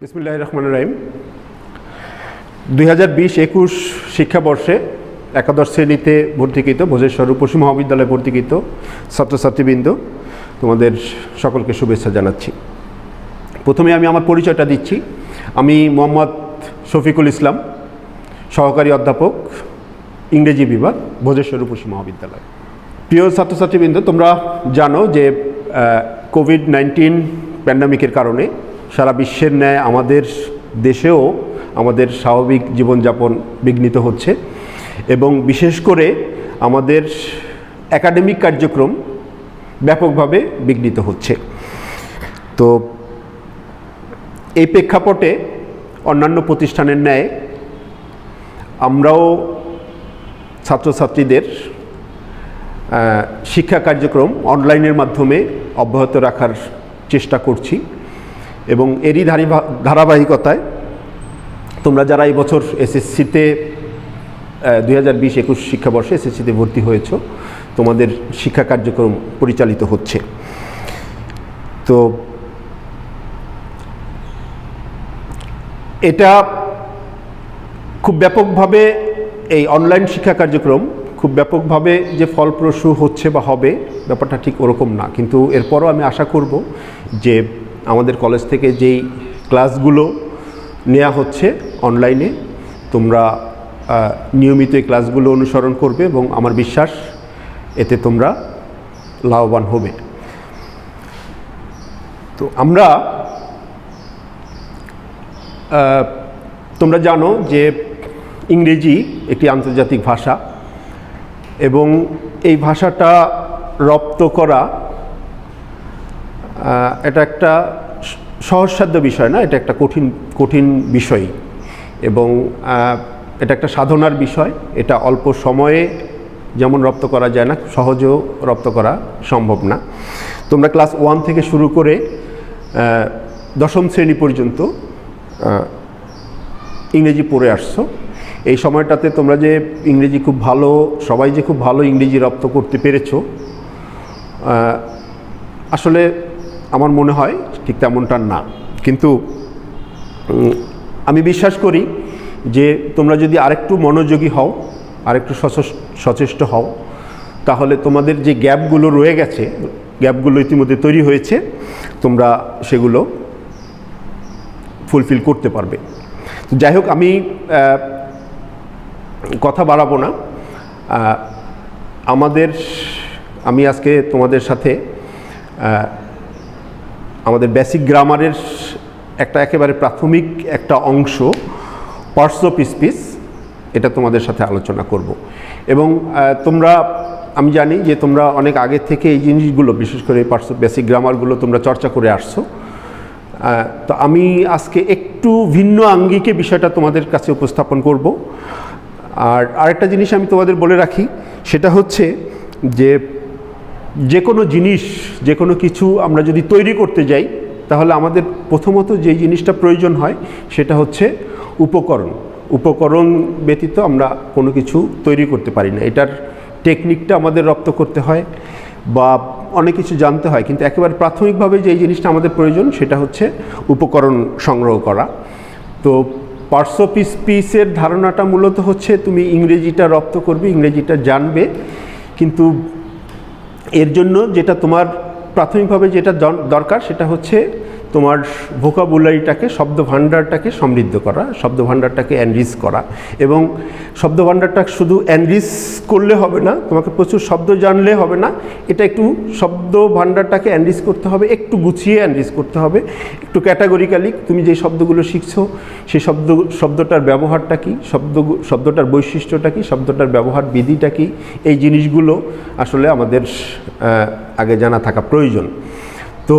বিসমিল্লাহির রহমানির রহিম। 2020-21 শিক্ষাবর্ষে একাদশ শ্রেণীতে ভর্তিকৃত ভোজেশ্বর রূপসী মহাবিদ্যালয়ে ভর্তিকৃত ছাত্রছাত্রীবৃন্দ, তোমাদের সকলকে শুভেচ্ছা জানাচ্ছি। প্রথমে আমি আমার পরিচয়টা দিচ্ছি। আমি মোহাম্মদ শফিকুল ইসলাম, সহকারী অধ্যাপক, ইংরেজি বিভাগ, ভোজেশ্বর রূপসী মহাবিদ্যালয়। প্রিয় ছাত্রছাত্রীবৃন্দ, তোমরা জানো যে কোভিড-19 প্যান্ডামিকের কারণে সারা বিশ্বের ন্যায় আমাদের দেশেও আমাদের স্বাভাবিক জীবনযাপন বিঘ্নিত হচ্ছে এবং বিশেষ করে আমাদের একাডেমিক কার্যক্রম ব্যাপকভাবে বিঘ্নিত হচ্ছে। তো এই প্রেক্ষাপটে অন্যান্য প্রতিষ্ঠানের ন্যায় আমরাও ছাত্রছাত্রীদের শিক্ষা কার্যক্রম অনলাইনের মাধ্যমে অব্যাহত রাখার চেষ্টা করছি এবং এরই ধারাবাহিকতায় তোমরা যারা এই বছর এসএসসিতে 2020-21 শিক্ষাবর্ষে এসএসসিতে ভর্তি হয়েছ, তোমাদের শিক্ষা কার্যক্রম পরিচালিত হচ্ছে। তো এটা খুব ব্যাপকভাবে এই অনলাইন শিক্ষা কার্যক্রম খুব ব্যাপকভাবে যে ফলপ্রসূ হচ্ছে বা হবে, ব্যাপারটা ঠিক ওরকম না। কিন্তু এরপরও আমি আশা করব যে আমাদের কলেজ থেকে যেই ক্লাসগুলো নেওয়া হচ্ছে অনলাইনে, তোমরা নিয়মিত এই ক্লাসগুলো অনুসরণ করবে এবং আমার বিশ্বাস এতে তোমরা লাভবান হবে। তো আমরা তোমরা জানো যে ইংরেজি একটি আন্তর্জাতিক ভাষা এবং এই ভাষাটা রপ্ত করা এটা একটা সহজসাধ্য বিষয় না, এটা একটা কঠিন বিষয় এবং এটা একটা সাধনার বিষয়। এটা অল্প সময়ে যেমন রপ্ত করা যায় না, সহজেও রপ্ত করা সম্ভব না। তোমরা ক্লাস 1 থেকে শুরু করে 10ম শ্রেণী পর্যন্ত ইংরেজি পড়ে আসছো। এই সময়টাতে তোমরা যে ইংরেজি খুব ভালো, সবাই যে খুব ভালো ইংরেজি রপ্ত করতে পেরেছো, আসলে আমার মনে হয় ঠিক তেমনটা না। কিন্তু আমি বিশ্বাস করি যে তোমরা যদি আরেকটু মনোযোগী হও, আরেকটু সচেষ্ট হও, তাহলে তোমাদের যে গ্যাপগুলো রয়ে গেছে, গ্যাপগুলো ইতিমধ্যে তৈরি হয়েছে, তোমরা সেগুলো ফুলফিল করতে পারবে। তো যাই হোক, আমি কথা বাড়াবো না। আমি আজকে তোমাদের সাথে আমাদের বেসিক গ্রামারের একেবারে প্রাথমিক একটা অংশ, পার্টস অফ স্পিচ, এটা তোমাদের সাথে আলোচনা করব। এবং আমি জানি যে তোমরা অনেক আগে থেকে এই জিনিসগুলো, বিশেষ করে পার্টস অফ বেসিক গ্রামারগুলো তোমরা চর্চা করে আসছো। তো আমি আজকে একটু ভিন্ন আঙ্গিকে বিষয়টা তোমাদের কাছে উপস্থাপন করব। আর আরেকটা জিনিস আমি তোমাদের বলে রাখি, সেটা হচ্ছে যে কোনো জিনিস, যে কোনো কিছু আমরা যদি তৈরি করতে যাই, তাহলে আমাদের প্রথমত যে জিনিসটা প্রয়োজন হয় সেটা হচ্ছে উপকরণ ব্যতীত আমরা কোনো কিছু তৈরি করতে পারি না। এটার টেকনিকটা আমাদের রপ্ত করতে হয় বা অনেক কিছু জানতে হয়, কিন্তু একেবারে প্রাথমিকভাবে যে জিনিসটা আমাদের প্রয়োজন সেটা হচ্ছে উপকরণ সংগ্রহ করা। তো পার্টস অফ স্পিচের ধারণাটা মূলত হচ্ছে তুমি ইংরেজিটা রপ্ত করবে, ইংরেজিটা জানবে, কিন্তু এর জন্য যেটা তোমার প্রাথমিকভাবে যেটা দরকার সেটা হচ্ছে তোমার ভোকাবুলারিটাকে, শব্দভাণ্ডারটাকে সমৃদ্ধ করা, শব্দভাণ্ডারটাকে এনরিচ করা। এবং শব্দভাণ্ডারটা শুধু এনরিচ করলে হবে না, তোমাকে প্রচুর শব্দ জানলে হবে না, এটা একটু শব্দভাণ্ডারটাকে এনরিচ করতে হবে, একটু গুছিয়ে এনরিচ করতে হবে, একটু ক্যাটাগরিক্যালি তুমি যে শব্দগুলো শিখছো সেই শব্দটার ব্যবহারটা কী, শব্দটার বৈশিষ্ট্যটা কী, শব্দটার ব্যবহার বিধিটা কী, এই জিনিসগুলো আসলে আমাদের আগে জানা থাকা প্রয়োজন। তো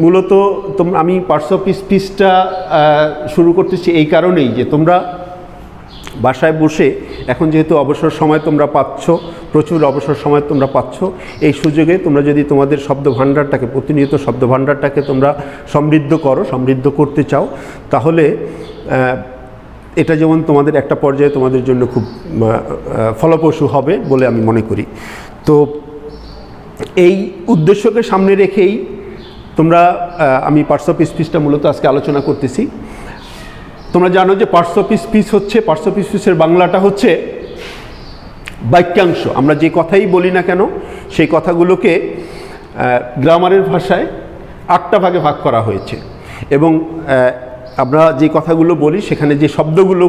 মূলত আমি পার্টস অফ স্পিচটা শুরু করতেছি এই কারণেই যে তোমরা বাসায় বসে এখন যেহেতু অবসর সময় তোমরা পাচ্ছ, প্রচুর অবসর সময় তোমরা পাচ্ছ, এই সুযোগে তোমরা যদি তোমাদের শব্দভাণ্ডারটাকে, প্রতিনিয়ত শব্দভাণ্ডারটাকে তোমরা সমৃদ্ধ করতে চাও, তাহলে এটা যেমন তোমাদের একটা পর্যায়ে তোমাদের জন্য খুব ফলপ্রসূ হবে বলে আমি মনে করি। তো এই উদ্দেশ্যকে সামনে রেখেই তোমরা আমি পার্টস অফ স্পিচটা মূলত আজকে আলোচনা করতেছি। তোমরা জানো যে পার্টস অফ স্পিচ হচ্ছে, পার্টস অফ স্পিচের বাংলাটা হচ্ছে বাক্যাংশ। আমরা যে কথাই বলি না কেন সেই কথাগুলোকে গ্রামারের ভাষায় 8টা ভাগে ভাগ করা হয়েছে, এবং আমরা যে কথাগুলো বলি সেখানে যে শব্দগুলো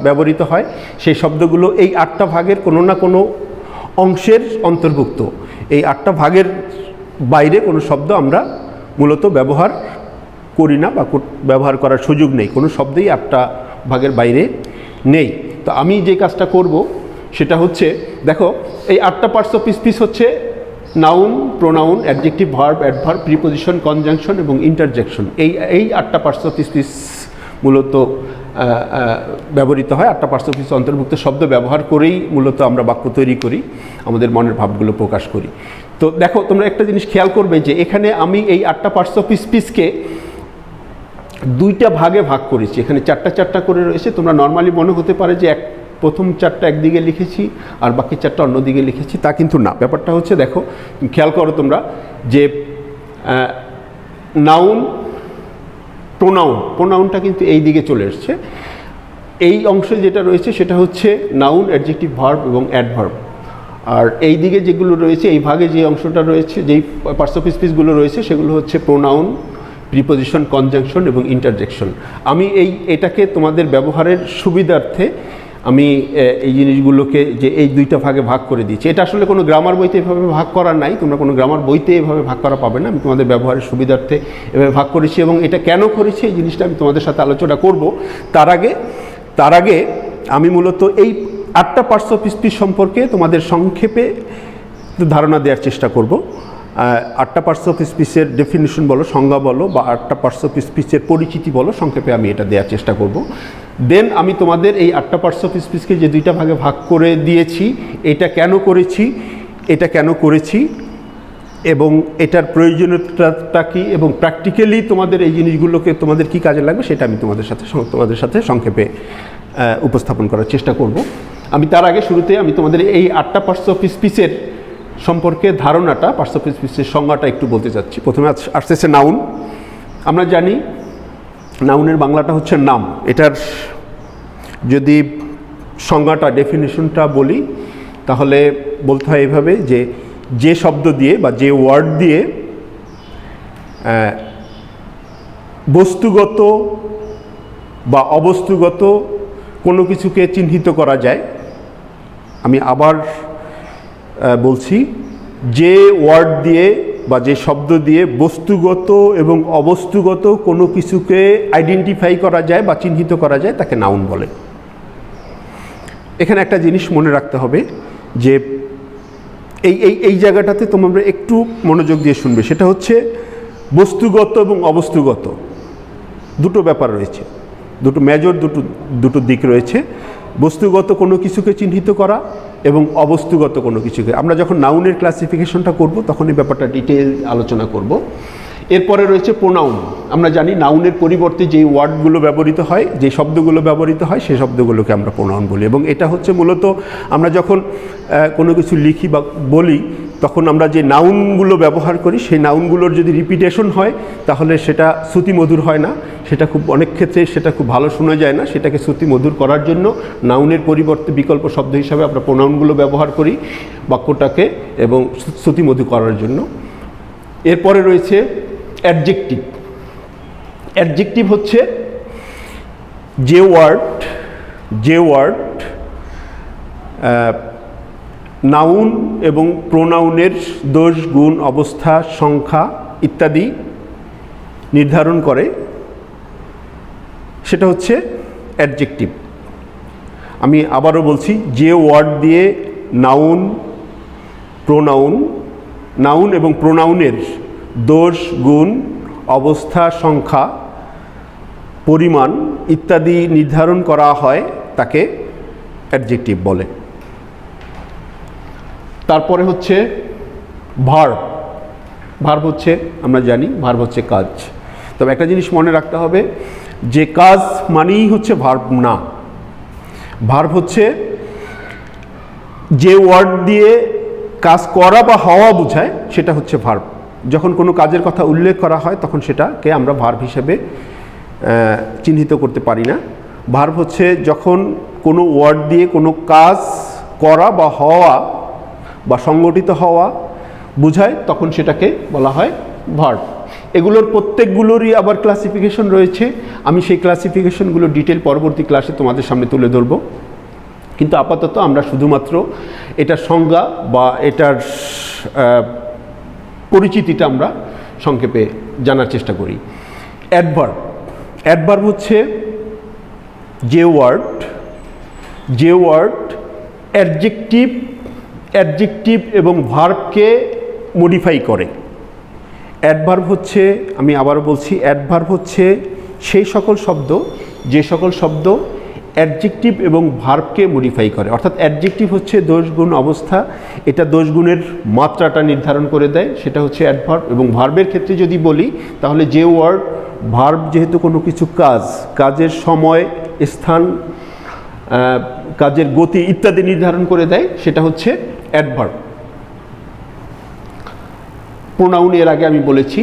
ব্যবহৃত হয় সেই শব্দগুলো এই 8টা ভাগের কোনো না কোনো অংশের অন্তর্ভুক্ত। এই 8টা ভাগের বাইরে কোনো শব্দ আমরা মূলত ব্যবহার করি না বা ব্যবহার করার সুযোগ নেই, কোনো শব্দই 8টা ভাগের বাইরে নেই। তো আমি যে কাজটা করব সেটা হচ্ছে, দেখো এই 8টা পার্টস অফ স্পিচ হচ্ছে noun, pronoun, adjective, verb, adverb, preposition, conjunction এবং ইন্টারজেকশন। এই 8টা পার্টস অফ স্পিচ মূলত ব্যবহৃত হয়। 8টা পার্টস অফ স্পিচ অন্তর্ভুক্ত শব্দ ব্যবহার করেই মূলত আমরা বাক্য তৈরি করি, আমাদের মনের ভাবগুলো প্রকাশ করি। তো দেখো তোমরা একটা জিনিস খেয়াল করবে যে এখানে আমি এই 8টা পার্টস অফ স্পিচকে 2টা ভাগে ভাগ করেছি। এখানে 4টা করে রয়েছে। তোমরা নর্মালি মনে হতে পারে যে প্রথম 4টা একদিকে লিখেছি আর বাকি 4টা অন্যদিকে লিখেছি, তা কিন্তু না। ব্যাপারটা হচ্ছে, দেখো খেয়াল করো তোমরা যে নাউন, প্রোনাউনটা কিন্তু এই দিকে চলে এসছে। এই অংশে যেটা রয়েছে সেটা হচ্ছে নাউন, অ্যাডজেক্টিভ, ভার্ব এবং অ্যাডভার্ব। আর এই দিকে যেগুলো রয়েছে, এই ভাগে যে অংশটা রয়েছে, যেই পার্টস অফ স্পিচগুলো রয়েছে সেগুলো হচ্ছে প্রোনাউন, প্রিপোজিশন, কনজাংশন এবং ইন্টারজেকশন। আমি এটাকে তোমাদের ব্যবহারের সুবিধার্থে আমি এই জিনিসগুলোকে যে এই 2টা ভাগে ভাগ করে দিচ্ছি। এটা আসলে কোনো গ্রামার বইতে এভাবে ভাগ করা নাই, তোমরা কোনো গ্রামার বইতে এভাবে ভাগ করা পাবে না। আমি তোমাদের ব্যবহারের সুবিধার্থে এভাবে ভাগ করেছি, এবং এটা কেন করেছি এই জিনিসটা আমি তোমাদের সাথে আলোচনা করব। তার আগে আমি মূলত এই 8টা পার্টস অফ স্পিচ সম্পর্কে তোমাদের সংক্ষেপে ধারণা দেওয়ার চেষ্টা করব। 8টা পার্টস অফ স্পিচের ডেফিনিশন বলো, সংজ্ঞা বলো, বা 8টা পার্টস অফ স্পিচের পরিচিতি বলো, সংক্ষেপে আমি এটা দেওয়ার চেষ্টা করব। দেন আমি তোমাদের এই 8টা পার্টস অফ স্পিচকে যে 2টা ভাগে ভাগ করে দিয়েছি, এটা কেন করেছি এবং এটার প্রয়োজনীয়তা কী, এবং প্র্যাকটিক্যালি তোমাদের এই জিনিসগুলোকে তোমাদের কী কাজে লাগবে সেটা আমি তোমাদের সাথে সংক্ষেপে উপস্থাপন করার চেষ্টা করব। আমি তার আগে শুরুতে আমি তোমাদের এই 8টা পার্টস অফ স্পিচের সম্পর্কে ধারণাটা, পার্টস অফ স্পিচের সংজ্ঞাটা একটু বলতে চাচ্ছি। প্রথমে আসতেছে নাউন। আমরা জানি নাউনের বাংলাটা হচ্ছে নাম। এটার যদি সংজ্ঞাটা, ডেফিনিশনটা বলি তাহলে বলতে হয় এভাবে যে শব্দ দিয়ে বা যে ওয়ার্ড দিয়ে বস্তুগত বা অবস্তুগত কোনো কিছুকে চিহ্নিত করা যায়। আমি আবার বলছি, যে ওয়ার্ড দিয়ে বা যে শব্দ দিয়ে বস্তুগত এবং অবস্তুগত কোনো কিছুকে আইডেন্টিফাই করা যায় বা চিহ্নিত করা যায় তাকে নাউন বলে। এখানে একটা জিনিস মনে রাখতে হবে যে এই জায়গাটাতে তোমরা একটু মনোযোগ দিয়ে শুনবে। সেটা হচ্ছে বস্তুগত এবং অবস্তুগত দুটো ব্যাপার রয়েছে, দুটো মেজর দুটো দিক রয়েছে। বস্তুগত কোনো কিছুকে চিহ্নিত করা এবং অবস্তুগত কোনো কিছুকে। আমরা যখন নাউনের ক্লাসিফিকেশনটা করব তখন এই ব্যাপারটা ডিটেইল আলোচনা করব। এরপরে রয়েছে প্রোনাউন। আমরা জানি নাউনের পরিবর্তে যে ওয়ার্ডগুলো ব্যবহৃত হয়, যে শব্দগুলো ব্যবহৃত হয়, সেই শব্দগুলোকে আমরা প্রোনাউন বলি। এবং এটা হচ্ছে মূলত আমরা যখন কোনো কিছু লিখি বা বলি তখন আমরা যে নাউনগুলো ব্যবহার করি সেই নাউনগুলোর যদি রিপিটেশন হয় তাহলে সেটা শ্রুতিমধুর হয় না, সেটা অনেক ক্ষেত্রে সেটা খুব ভালো শোনা যায় না। সেটাকে শ্রুতিমধুর করার জন্য নাউনের পরিবর্তে বিকল্প শব্দ হিসাবে আমরা প্রোনাউনগুলো ব্যবহার করি বাক্যটাকে এবং শ্রুতিমধুর করার জন্য। এরপরে রয়েছে অ্যাডজেক্টিভ। অ্যাডজেক্টিভ হচ্ছে যে ওয়ার্ড নাউন এবং প্রোনাউনের দোষ, গুণ, অবস্থা, সংখ্যা ইত্যাদি নির্ধারণ করে, সেটা হচ্ছে অ্যাডজেক্টিভ। আমি আবারও বলছি, যে ওয়ার্ড দিয়ে নাউন এবং প্রোনাউনের দোষ, গুণ, অবস্থা, সংখ্যা, পরিমাণ ইত্যাদি নির্ধারণ করা হয় তাকে অ্যাডজেক্টিভ বলে। তারপরে হচ্ছে ভার্ব হচ্ছে, আমরা জানি ভার্ব হচ্ছে কাজ। তবে একটা জিনিস মনে রাখতে হবে যে কাজ মানেই হচ্ছে ভার্ব না। ভার্ব হচ্ছে যে ওয়ার্ড দিয়ে কাজ করা বা হওয়া বোঝায় সেটা হচ্ছে ভার্ব। যখন কোনো কাজের কথা উল্লেখ করা হয় তখন সেটাকে আমরা ভার্ব হিসেবে চিহ্নিত করতে পারি না। ভার্ব হচ্ছে যখন কোনো ওয়ার্ড দিয়ে কোনো কাজ করা বা হওয়া বা সংগঠিত হওয়া বোঝায় তখন সেটাকে বলা হয় ভার্ব। এগুলোর প্রত্যেকগুলোরই আবার ক্লাসিফিকেশন রয়েছে, আমি সেই ক্লাসিফিকেশনগুলো ডিটেল পরবর্তী ক্লাসে তোমাদের সামনে তুলে ধরব। কিন্তু আপাতত আমরা শুধুমাত্র এটার সংজ্ঞা বা এটার পরিচিতিটা আমরা সংক্ষেপে জানার চেষ্টা করি। অ্যাডভার্ব, অ্যাডভার্ব হচ্ছে যে ওয়ার্ড অ্যাডজেক্টিভ এবং ভার্বকে মডিফাই করে। অ্যাডভার্ব হচ্ছে, আমি আবারও বলছি, অ্যাডভার্ব হচ্ছে সেই সকল শব্দ যে সকল শব্দ অ্যাডজেক্টিভ এবং ভার্বকে মডিফাই করে। অর্থাৎ অ্যাডজেক্টিভ হচ্ছে দোষগুণ অবস্থা, এটা দোষগুণের মাত্রাটা নির্ধারণ করে দেয়, সেটা হচ্ছে অ্যাডভার্ব। এবং ভার্বের ক্ষেত্রে যদি বলি তাহলে যে ওয়ার্ড, ভার্ব যেহেতু কোনো কিছু কাজের সময়, স্থান, কাজের গতি ইত্যাদি নির্ধারণ করে দেয়, সেটা হচ্ছে অ্যাডভার্ব। প্রোনাউন এর আগে আমি বলেছি।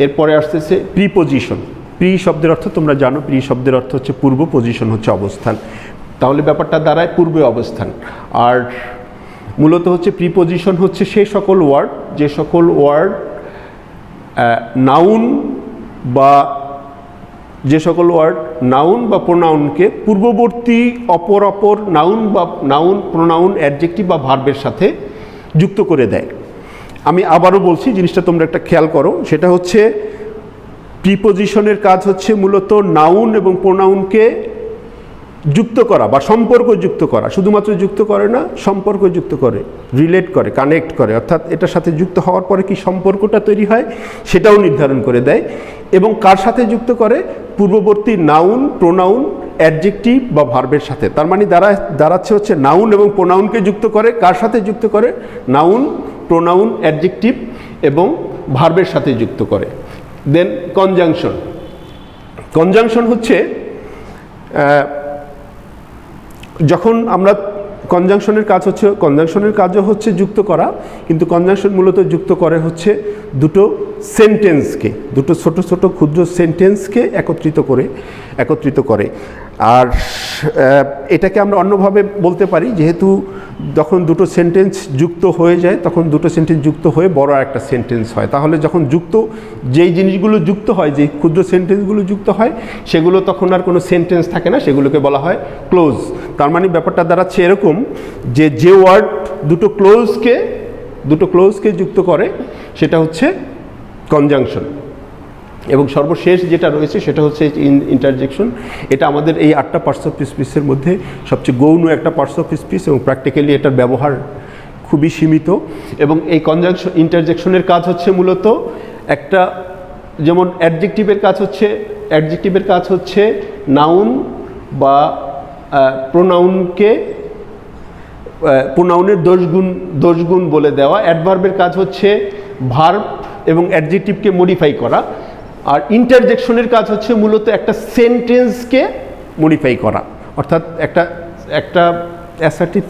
এরপরে আসতেছে প্রিপোজিশন। প্রি শব্দের অর্থ তোমরা জানো, প্রি শব্দের অর্থ হচ্ছে পূর্ব, পজিশন হচ্ছে অবস্থান, তাহলে ব্যাপারটা দাঁড়ায় পূর্বে অবস্থান। আর মূলত হচ্ছে প্রিপোজিশন হচ্ছে সেই সকল ওয়ার্ড যে সকল ওয়ার্ড নাউন বা যে সকল ওয়ার্ড নাউন বা প্রোনাউনকে পূর্ববর্তী অপর নাউন প্রোনাউন অ্যাডজেক্টিভ বা ভার্বের সাথে যুক্ত করে দেয়। আমি আবারও বলছি, জিনিসটা তোমরা একটা খেয়াল করো, সেটা হচ্ছে প্রিপোজিশনের কাজ হচ্ছে মূলত নাউন এবং প্রোনাউনকে যুক্ত করা বা সম্পর্ক যুক্ত করা। শুধুমাত্র যুক্ত করে না, সম্পর্ক যুক্ত করে, রিলেট করে, কানেক্ট করে। অর্থাৎ এটার সাথে যুক্ত হওয়ার পরে কি সম্পর্কটা তৈরি হয় সেটাও নির্ধারণ করে দেয়। এবং কার সাথে যুক্ত করে? পূর্ববর্তী নাউন, প্রোনাউন, অ্যাডজেক্টিভ বা ভার্বের সাথে। তার মানে দাঁড়াচ্ছে হচ্ছে নাউন এবং প্রোনাউনকে যুক্ত করে। কার সাথে যুক্ত করে? নাউন, প্রোনাউন, অ্যাডজেক্টিভ এবং ভার্বের সাথে যুক্ত করে। দেন কনজাংশন। কনজাংশন হচ্ছে যখন আমরা কনজাংশনের কাজও হচ্ছে যুক্ত করা, কিন্তু কনজাংশন মূলত যুক্ত করে হচ্ছে দুটো সেন্টেন্সকে, দুটো ছোট ছোট ক্ষুদ্র সেন্টেন্সকে একত্রিত করে। আর এটাকে আমরা অন্যভাবে বলতে পারি, যেহেতু যখন দুটো সেন্টেন্স যুক্ত হয়ে যায় তখন দুটো সেন্টেন্স যুক্ত হয়ে বড় একটা সেন্টেন্স হয়। তাহলে যখন যেই জিনিসগুলো যুক্ত হয়, যেই ক্ষুদ্র সেন্টেন্সগুলো যুক্ত হয়, সেগুলো তখন আর কোনো সেন্টেন্স থাকে না, সেগুলোকে বলা হয় ক্লোজ। তার মানে ব্যাপারটা দাঁড়াচ্ছে এরকম যে ওয়ার্ড দুটো ক্লোজকে যুক্ত করে সেটা হচ্ছে কনজাংশন। এবং সর্বশেষ যেটা রয়েছে সেটা হচ্ছে ইন্টারজেকশন। এটা আমাদের এই 8টা পার্টস অফ স্পিচের মধ্যে সবচেয়ে গৌণ একটা পার্টস অফ স্পিচ, এবং প্র্যাকটিক্যালি এটার ব্যবহার খুবই সীমিত। এবং এই ইন্টারজেকশনের কাজ হচ্ছে মূলত একটা, যেমন অ্যাডজেক্টিভের কাজ হচ্ছে নাউন বা প্রোনাউনের দোষগুণ বলে দেওয়া। অ্যাডভার্বের কাজ হচ্ছে ভার্ব এবং অ্যাডজেক্টিভকে মডিফাই করা। আর ইন্টারজেকশনের কাজ হচ্ছে মূলত একটা সেন্টেন্সকে মডিফাই করা। অর্থাৎ একটা অ্যাসার্টিভ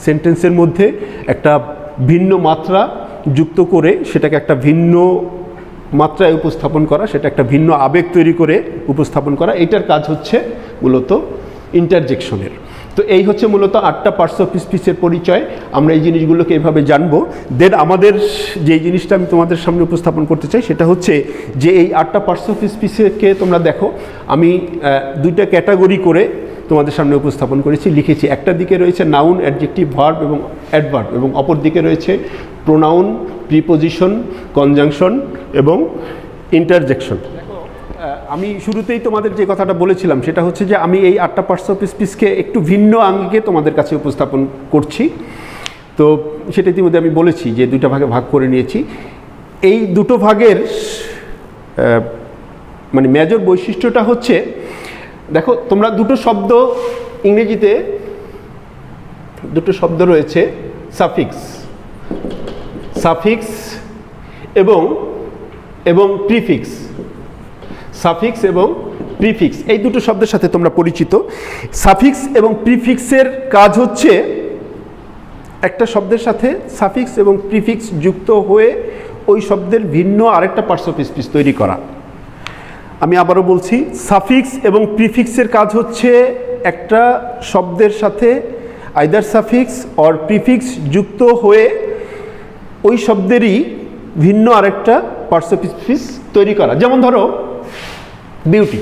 সেন্টেন্সের মধ্যে একটা ভিন্ন মাত্রা যুক্ত করে সেটাকে একটা ভিন্ন মাত্রায় উপস্থাপন করা, সেটা একটা ভিন্ন আবেগ তৈরি করে উপস্থাপন করা, এইটার কাজ হচ্ছে মূলত ইন্টারজেকশনের। তো এই হচ্ছে মূলত 8টা পার্টস অফ স্পিচের পরিচয়। আমরা এই জিনিসগুলোকে এভাবে জানবো। দেন আমাদের যেই জিনিসটা আমি তোমাদের সামনে উপস্থাপন করতে চাই সেটা হচ্ছে যে এই 8টা পার্টস অফ স্পিচকে তোমরা দেখো, আমি 2টা ক্যাটাগরি করে তোমাদের সামনে উপস্থাপন করেছি, লিখেছি। একটা দিকে রয়েছে নাউন, অ্যাডজেক্টিভ, ভার্ব এবং অ্যাডভার্ব, এবং অপর দিকে রয়েছে প্রোনাউন, প্রিপোজিশন, কনজাংশন এবং ইন্টারজেকশন। আমি শুরুতেই তোমাদের যে কথাটা বলেছিলাম সেটা হচ্ছে যে আমি এই 8টা পার্টস অফ স্পিচকে একটু ভিন্ন আঙ্গিকে তোমাদের কাছে উপস্থাপন করছি। তো সেটা ইতিমধ্যে আমি বলেছি যে 2টা ভাগে ভাগ করে নিয়েছি। এই দুটো ভাগের মানে মেজর বৈশিষ্ট্যটা হচ্ছে, দেখো তোমরা দুটো শব্দ, ইংরেজিতে দুটো শব্দ রয়েছে, সাফিক্স এবং প্রিফিক্স। সাফিক্স এবং প্রিফিক্স এই দুটো শব্দের সাথে তোমরা পরিচিত। সাফিক্স এবং প্রিফিক্সের কাজ হচ্ছে একটা শব্দের সাথে সাফিক্স এবং প্রিফিক্স যুক্ত হয়ে ওই শব্দের ভিন্ন আরেকটা পার্টস অফ স্পিচ তৈরি করা। আমি আবারও বলছি, সাফিক্স এবং প্রিফিক্সের কাজ হচ্ছে একটা শব্দের সাথে আইদার সাফিক্স অর প্রিফিক্স যুক্ত হয়ে ওই শব্দেরই ভিন্ন আরেকটা পার্টস অফ স্পিচ তৈরি করা। যেমন ধরো বিউটি,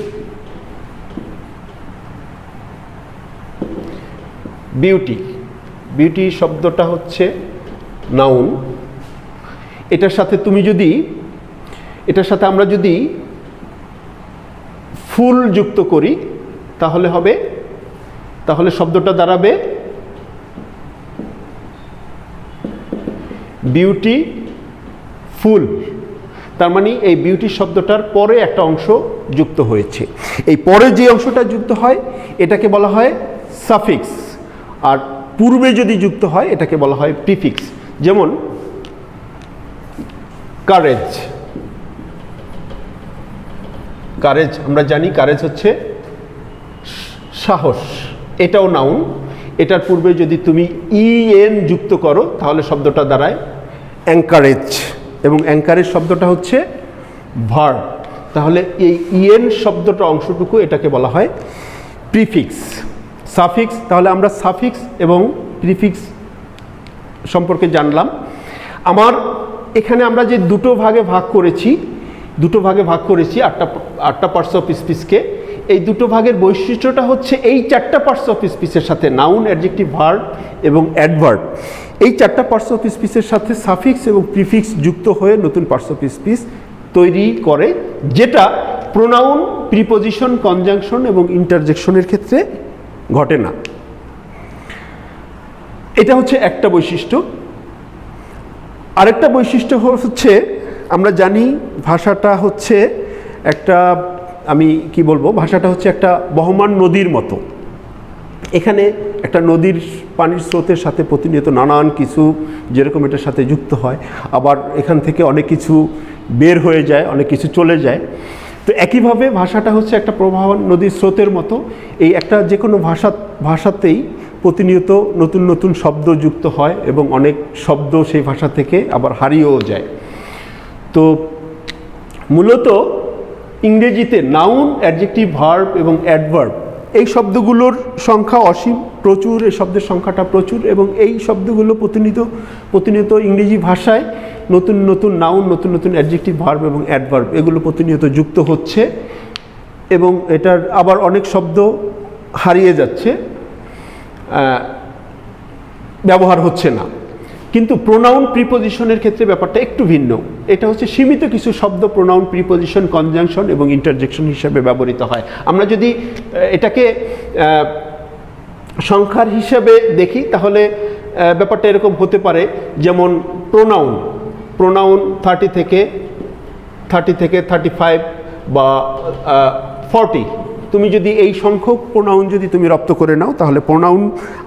বিউটি বিউটি শব্দটা হচ্ছে নাউন। এটার সাথে আমরা যদি ফুল যুক্ত করি তাহলে শব্দটা দাঁড়াবে বিউটি ফুল। তার মানে এই বিউটি শব্দটার পরে একটা অংশ যুক্ত হয়েছে। এই পরে যে অংশটা যুক্ত হয় এটাকে বলা হয় সাফিক্স, আর পূর্বে যদি যুক্ত হয় এটাকে বলা হয় প্রিফিক্স। যেমন কারেজ, কারেজ আমরা জানি কারেজ হচ্ছে সাহস, এটাও নাউন। এটার পূর্বে যদি তুমি ইএন যুক্ত করো তাহলে শব্দটা দাঁড়ায় অ্যাঙ্কারেজ, এবং অ্যাঙ্কারেজ শব্দটা হচ্ছে ভার্ব। তাহলে এই ইএন শব্দটা অংশটুকু এটাকে বলা হয় প্রিফিক্স। সাফিক্স, তাহলে আমরা সাফিক্স এবং প্রিফিক্স সম্পর্কে জানলাম। এখানে আমরা যে দুটো ভাগে ভাগ করেছি আটটা পার্টস অফ স্পিচকে, এই দুটো ভাগের বৈশিষ্ট্যটা হচ্ছে এই চারটা পার্টস অফ স্পিচের সাথে নাউন, অ্যাডজেক্টিভ, ভার্ব এবং অ্যাডভার্ব, এই চারটা পার্টস অফ স্পিচের সাথে সাফিক্স এবং প্রিফিক্স যুক্ত হয়ে নতুন পার্টস অফ স্পিচ তৈরি করে, যেটা প্রোনাউন, প্রিপোজিশন, কনজাংশন এবং ইন্টারজেকশনের ক্ষেত্রে ঘটে না। এটা হচ্ছে একটা বৈশিষ্ট্য। আরেকটা বৈশিষ্ট্য হচ্ছে, আমরা জানি ভাষাটা হচ্ছে একটা, ভাষাটা হচ্ছে একটা বহমান নদীর মতো। এখানে একটা নদীর পানির স্রোতের সাথে প্রতিনিয়ত নানান কিছু যেরকম এটার সাথে যুক্ত হয়, আবার এখান থেকে অনেক কিছু বের হয়ে যায়, অনেক কিছু চলে যায়। তো একইভাবে ভাষাটা হচ্ছে একটা প্রবাহমান নদীর স্রোতের মতো। এই একটা যে কোনো ভাষাতেই প্রতিনিয়ত নতুন নতুন শব্দ যুক্ত হয় এবং অনেক শব্দ সেই ভাষা থেকে আবার হারিয়েও যায়। তো মূলত ইংরেজিতে নাউন, অ্যাডজেক্টিভ, ভার্ব এবং অ্যাডভার্ব এই শব্দগুলোর সংখ্যা অসীম, প্রচুর, এই শব্দের সংখ্যাটা প্রচুর, এবং এই শব্দগুলো প্রতিনিয়ত ইংরেজি ভাষায় নতুন নতুন নাউন, নতুন নতুন অ্যাডজেক্টিভ, ভার্ব এবং অ্যাডভার্ব এগুলো প্রতিনিয়ত যুক্ত হচ্ছে, এবং এটার আবার অনেক শব্দ হারিয়ে যাচ্ছে, ব্যবহার হচ্ছে না। কিন্তু প্রোনাউন, প্রিপোজিশনের ক্ষেত্রে ব্যাপারটা একটু ভিন্ন। এটা হচ্ছে সীমিত কিছু শব্দ প্রোনাউন, প্রিপোজিশন, কনজাংশন এবং ইন্টারজেকশন হিসেবে ব্যবহৃত হয়। আমরা যদি এটাকে সংখ্যার হিসাবে দেখি তাহলে ব্যাপারটা এরকম হতে পারে, যেমন প্রোনাউন 30 থেকে 35 বা 40, তুমি যদি এই সংখ্যক প্রোনাউন যদি তুমি রপ্ত করে নাও তাহলে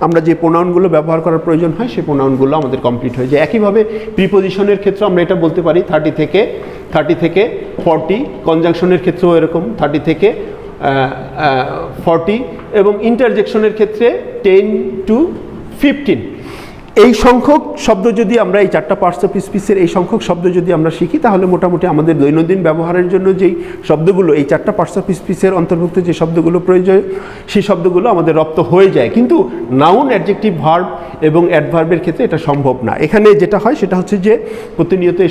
আমরা যে প্রোনাউনগুলো ব্যবহার করার প্রয়োজন হয় সেই প্রোনাউনগুলো আমাদের কমপ্লিট হয়ে যায়। একইভাবে প্রিপোজিশনের ক্ষেত্রে আমরা এটা বলতে পারি 30 থেকে 40, কনজাংশনের ক্ষেত্রেও এরকম 30 থেকে 40, এবং ইন্টারজেকশনের ক্ষেত্রে 10 to 15। এই সংখ্যক শব্দ যদি আমরা, এই চারটা পার্টস অফ স্পিচের এই সংখ্যক শব্দ যদি আমরা শিখি তাহলে মোটামুটি আমাদের দৈনন্দিন ব্যবহারের জন্য যেই শব্দগুলো, এই চারটা পার্টস অফ স্পিচের অন্তর্ভুক্ত যে শব্দগুলো প্রয়োজন সেই শব্দগুলো আমাদের রপ্ত হয়ে যায়। কিন্তু নাউন, অ্যাডজেক্টিভ, ভার্ব এবং অ্যাডভার্বের ক্ষেত্রে এটা সম্ভব না। এখানে যেটা হয় সেটা হচ্ছে যে প্রতিনিয়ত এই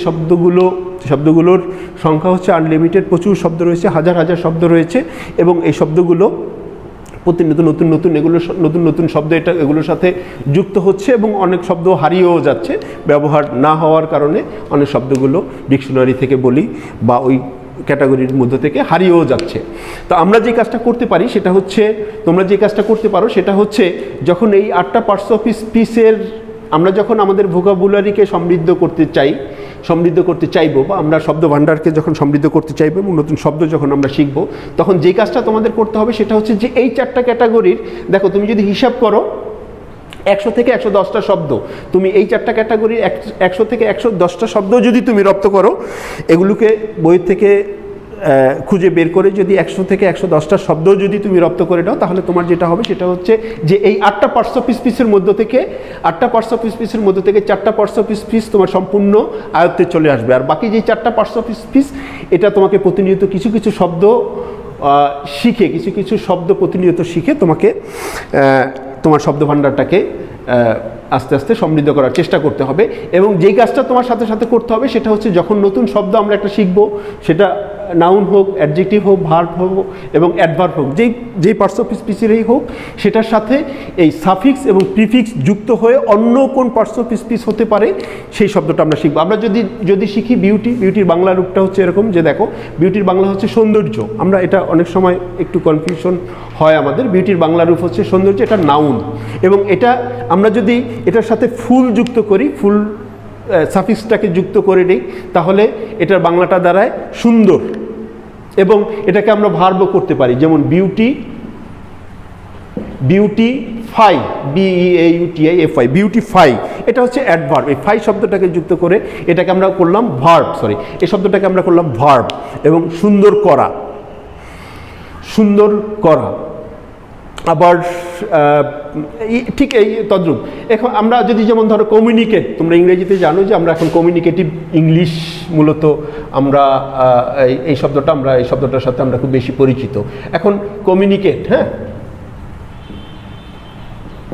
শব্দগুলোর সংখ্যা হচ্ছে আনলিমিটেড, প্রচুর শব্দ রয়েছে, হাজার হাজার শব্দ রয়েছে, এবং এই শব্দগুলো প্রতিনিয়ত নতুন নতুন শব্দ এগুলোর সাথে যুক্ত হচ্ছে, এবং অনেক শব্দ হারিয়েও যাচ্ছে ব্যবহার না হওয়ার কারণে। অনেক শব্দগুলো ডিকশনারি থেকে বলি বা ওই ক্যাটাগরির মধ্যে থেকে হারিয়েও যাচ্ছে। তো আমরা যে কাজটা করতে পারি সেটা হচ্ছে, তোমরা যে কাজটা করতে পারো সেটা হচ্ছে, যখন এই 8টা পার্টস অফ স্পিচের আমরা যখন আমাদের ভোকাবুলারিকে সমৃদ্ধ করতে চাইবো, বা আমরা শব্দ ভাণ্ডারকে যখন সমৃদ্ধ করতে চাইবো এবং নতুন শব্দ যখন আমরা শিখবো, তখন যে কাজটা তোমাদের করতে হবে সেটা হচ্ছে যে এই 4টা ক্যাটাগরির, দেখো তুমি যদি হিসাব করো 100 থেকে 110টা শব্দ, তুমি এই 4টা ক্যাটাগরির 100 থেকে 110টা শব্দ যদি তুমি রপ্ত করো, এগুলোকে বই থেকে খুঁজে বের করে যদি 100 থেকে 110টা শব্দ যদি তুমি রপ্ত করে দাও, তাহলে তোমার যেটা হবে সেটা হচ্ছে যে এই 8টা পার্টস অফ স্পিচের মধ্য থেকে 4টা পার্টস অফ স্পিচ তোমার সম্পূর্ণ আয়ত্তে চলে আসবে। আর বাকি যে 4টা পার্টস অফ স্পিচ, এটা তোমাকে প্রতিনিয়ত কিছু কিছু শব্দ শিখে, কিছু শব্দ প্রতিনিয়ত শিখে তোমাকে তোমার শব্দ ভাণ্ডারটাকে আস্তে আস্তে সমৃদ্ধ করার চেষ্টা করতে হবে। এবং যেই কাজটা তোমার সাথে সাথে করতে হবে সেটা হচ্ছে, যখন নতুন শব্দ আমরা একটা শিখবো, সেটা নাউন হোক, অ্যাডজেক্টিভ হোক, ভার্ব হোক এবং অ্যাডভার্ব হোক, যেই পার্টস অফ স্পিচেরই হোক, সেটার সাথে এই সাফিক্স এবং প্রিফিক্স যুক্ত হয়ে অন্য কোন পার্টস অফ স্পিচ হতে পারে সেই শব্দটা আমরা শিখবো। আমরা যদি শিখি বিউটির বাংলা রূপটা হচ্ছে এরকম, যে দেখো বিউটির বাংলা হচ্ছে সৌন্দর্য। আমরা এটা অনেক সময় একটু কনফিউশন হয় আমাদের। বিউটির বাংলা রূপ হচ্ছে সৌন্দর্য, এটা নাউন। এবং এটা আমরা যদি এটার সাথে ফুল যুক্ত করি, ফুল সাফিক্সটাকে যুক্ত করে নিই, তাহলে এটার বাংলাটা দাঁড়ায় সুন্দর। এবং এটাকে আমরা ভার্বও করতে পারি, যেমন বিউটিফাই, BEAUTIFI, বিউটিফাই, এটা হচ্ছে অ্যাডভার্ব। এই ফাই শব্দটাকে যুক্ত করে এটাকে আমরা করলাম ভার্ব, এই শব্দটাকে আমরা করলাম ভার্ব। এবং সুন্দর করা আবার ঠিক এই তদ্রূপ। এখন আমরা যদি যেমন ধরো কমিউনিকেট, তোমরা ইংরেজিতে জানো যে আমরা এখন কমিউনিকেটিভ ইংলিশ মূলত আমরা এই শব্দটার সাথে আমরা খুব বেশি পরিচিত। এখন কমিউনিকেট,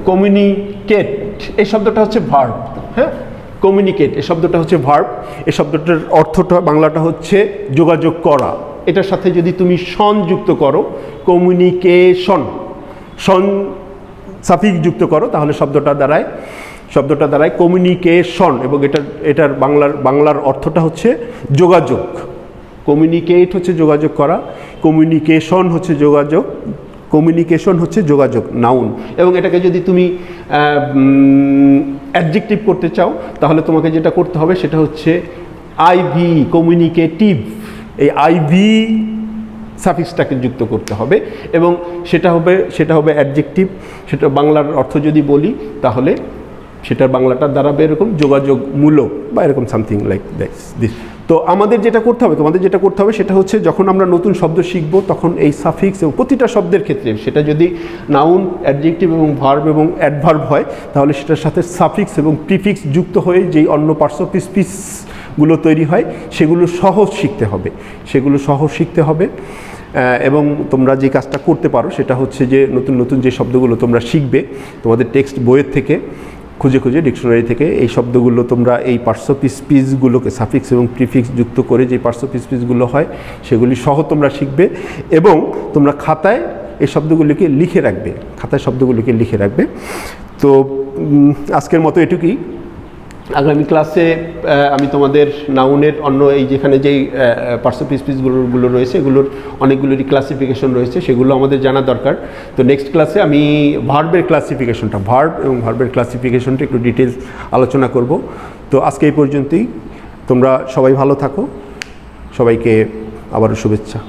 কমিউনিকেট এই শব্দটা হচ্ছে ভার্ব। কমিউনিকেট এই শব্দটা হচ্ছে ভার্ব। এই শব্দটার অর্থটা বাংলাটা হচ্ছে যোগাযোগ করা। এটার সাথে যদি তুমি সন যুক্ত করো, কমিউনিকেশন, সন সাফিক্স যুক্ত করো, তাহলে শব্দটা দাঁড়ায় কমিউনিকেশন। এবং এটার বাংলার অর্থটা হচ্ছে যোগাযোগ। কমিউনিকেট হচ্ছে যোগাযোগ করা, কমিউনিকেশন হচ্ছে যোগাযোগ, নাউন। এবং এটাকে যদি তুমি অ্যাডজেক্টিভ করতে চাও, তাহলে তোমাকে যেটা করতে হবে সেটা হচ্ছে আইভি, কমিউনিকেটিভ। এই আইভি সাফিক্সটাকে যুক্ত করতে হবে এবং সেটা হবে অ্যাডজেক্টিভ। সেটা বাংলার অর্থ যদি বলি, তাহলে সেটার বাংলাটা দাঁড়াবে এরকম যোগাযোগমূলক বা এরকম সামথিং লাইক দিস। তো তোমাদের যেটা করতে হবে সেটা হচ্ছে, যখন আমরা নতুন শব্দ শিখবো, তখন এই সাফিক্স এবং প্রতিটা শব্দের ক্ষেত্রে সেটা যদি নাউন, অ্যাডজেক্টিভ এবং ভার্ব এবং অ্যাডভার্ব হয়, তাহলে সেটার সাথে সাফিক্স এবং প্রিফিক্স যুক্ত হয়ে যেই অন্য পার্টস অফ স্পিচগুলো তৈরি হয়, সেগুলো সহজ শিখতে হবে। এবং তোমরা যে কাজটা করতে পারো সেটা হচ্ছে যে নতুন যে শব্দগুলো তোমরা শিখবে, তোমাদের টেক্সট বইয়ের থেকে খুঁজে ডিকশনারি থেকে এই শব্দগুলো তোমরা এই পার্টস অফ স্পিচগুলোকে সাফিক্স এবং প্রিফিক্স যুক্ত করে যে পার্টস অফ স্পিচগুলো হয় সেগুলি সহ তোমরা শিখবে। এবং তোমরা খাতায় এই শব্দগুলিকে লিখে রাখবে। তো আজকের মতো এটুকুই। আগামী ক্লাসে আমি তোমাদের নাউনের অন্য এই যেখানে যেই পার্টস অফ স্পিচগুলো রয়েছে, এগুলোর অনেকগুলোরই ক্লাসিফিকেশন রয়েছে, সেগুলো আমাদের জানা দরকার। তো নেক্সট ক্লাসে আমি ভার্ব এবং ভার্বের ক্লাসিফিকেশনটা একটু ডিটেলস আলোচনা করব। তো আজকে এই পর্যন্তই। তোমরা সবাই ভালো থাকো, সবাইকে আবারও শুভেচ্ছা।